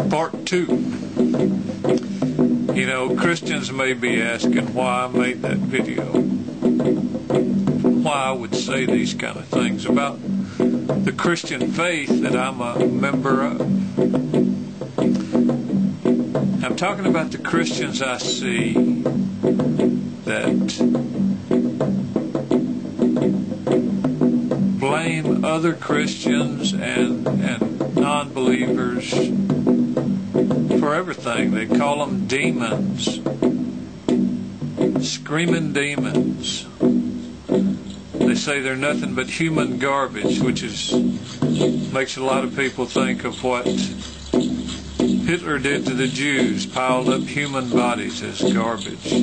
Part 2. You know, Christians may be asking why I made that video, why I would say these kind of things about the Christian faith that I'm a member of. I'm talking about the Christians I see that blame other Christians and non-believers for everything. They call them demons, screaming demons. They say they're nothing but human garbage, which makes a lot of people think of what Hitler did to the Jews, piled up human bodies as garbage.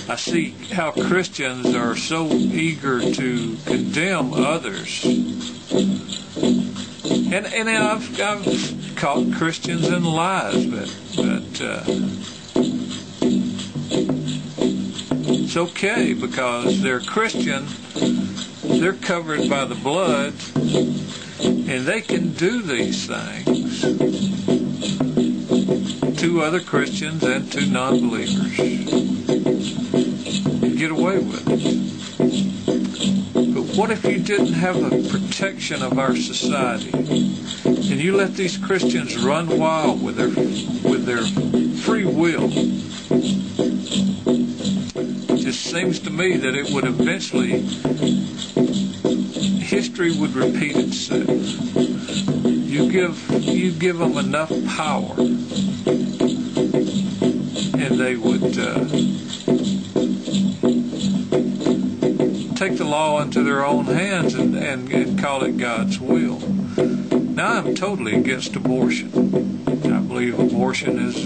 I see how Christians are so eager to condemn others. And I've caught Christians in lies, but it's okay because they're Christian, they're covered by the blood, and they can do these things to other Christians and to non-believers and get away with it. But what if you didn't have the protection of our society and you let these Christians run wild with their free will? It just seems to me that it would eventually, history would repeat itself. You give them enough power, and they would take the law into their own hands and call it God's will. Now, I'm totally against abortion. I believe abortion is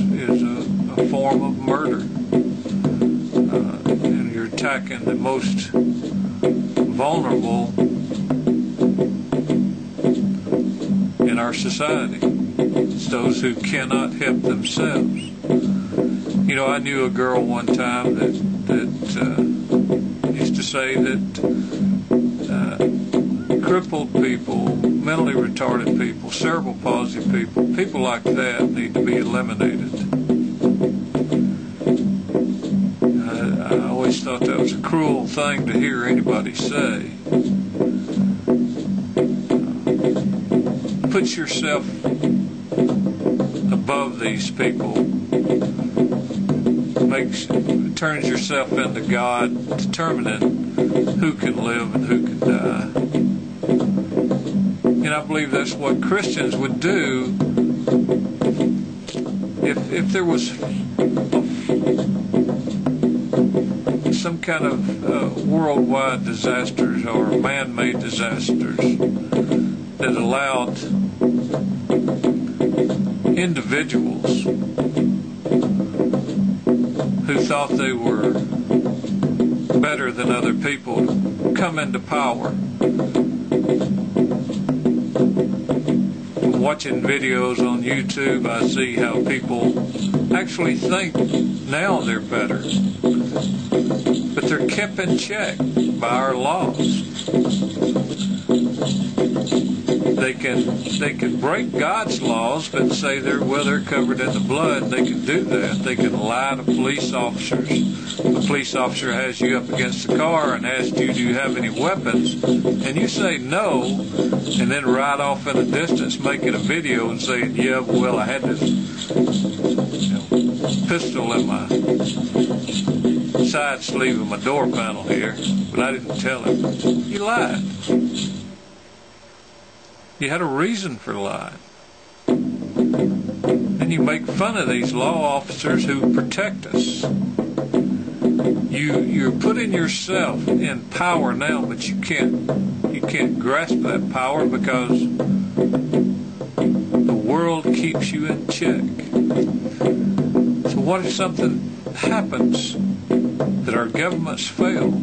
a form of murder. And you're attacking the most vulnerable in our society. It's those who cannot help themselves. You know, I knew a girl one time that used to say that crippled people, mentally retarded people, cerebral palsy people like that need to be eliminated. I always thought that was a cruel thing to hear anybody say. Put yourself above these people. Turns yourself into God, determining who can live and who can die. And I believe that's what Christians would do if there was some kind of worldwide disasters or man-made disasters that allowed individuals who thought they were better than other people to come into power. From watching videos on YouTube, I see how people actually think now they're better, but they're kept in check by our laws. They can break God's laws, but say they're covered in the blood. They can do that. They can lie to police officers. The police officer has you up against the car and asks you, do you have any weapons? And you say no, and then ride off in the distance making a video and saying, yeah, well, I had this pistol in my side sleeve of my door panel here, but I didn't tell him. You lied. You had a reason for lying. And you make fun of these law officers who protect us. You're putting yourself in power now, but you can't grasp that power because the world keeps you in check. So what if something happens that our governments fail?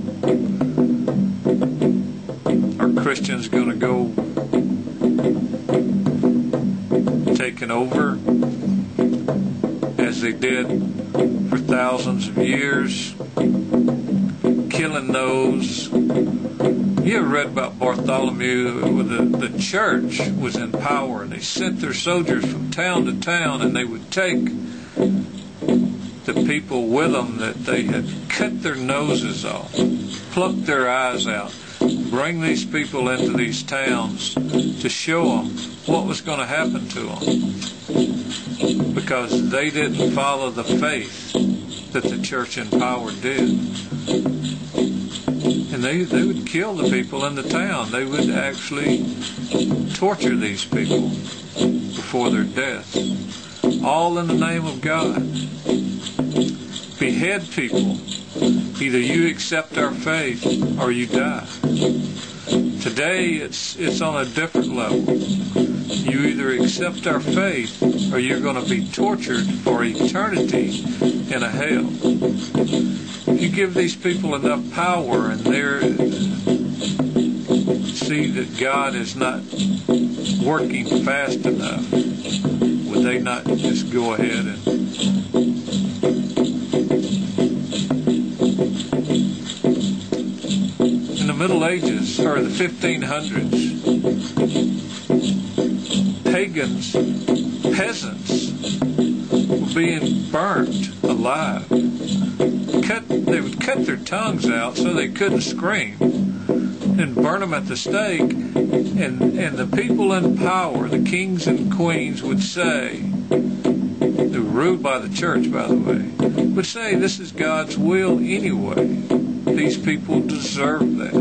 Are Christians going to go taken over as they did for thousands of years, killing those You ever read about Bartholomew? The church was in power, and they sent their soldiers from town to town, and they would take the people with them that they had cut their noses off, plucked their eyes out, bring these people into these towns to show them what was going to happen to them, because they didn't follow the faith that the church in power did. And they would kill the people in the town. They would actually torture these people before their death, all in the name of God. Behead people. Either you accept our faith or you die. Today it's on a different level. You either accept our faith or you're going to be tortured for eternity in a hell. If you give these people enough power and they see that God is not working fast enough, would they not just go ahead and in the Middle Ages, or the 1500s, pagans, peasants were being burnt alive. They would cut their tongues out so they couldn't scream and burn them at the stake, and the people in power, the kings and queens, would say, they were ruled by the church, by the way, would say, this is God's will anyway. These people deserve that.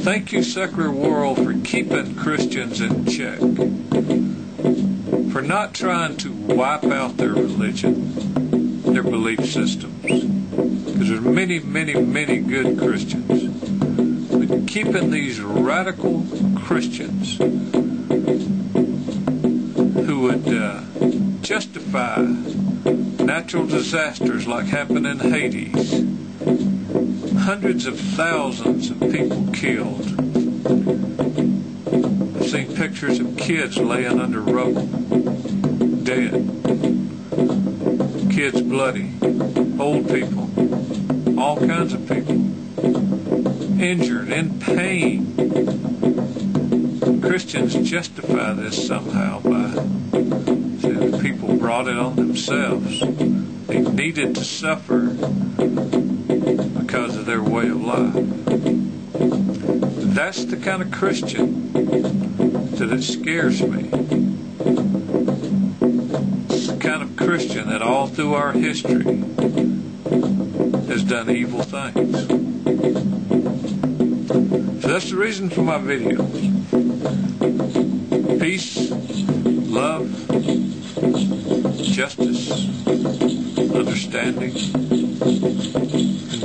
Thank you, secular world, for keeping Christians in check, for not trying to wipe out their religion, their belief systems, because there's many, many, many good Christians, but keeping these radical Christians who would justify natural disasters like happened in Hades, hundreds of thousands of people killed. I've seen pictures of kids laying under rubble, dead. Kids bloody, old people, all kinds of people, injured, in pain. Christians justify this somehow by saying the people brought it on themselves. They needed to suffer because of their way of life. That's the kind of Christian that it scares me. Kind of Christian that all through our history has done evil things. So that's the reason for my videos. Peace, love, justice, understanding.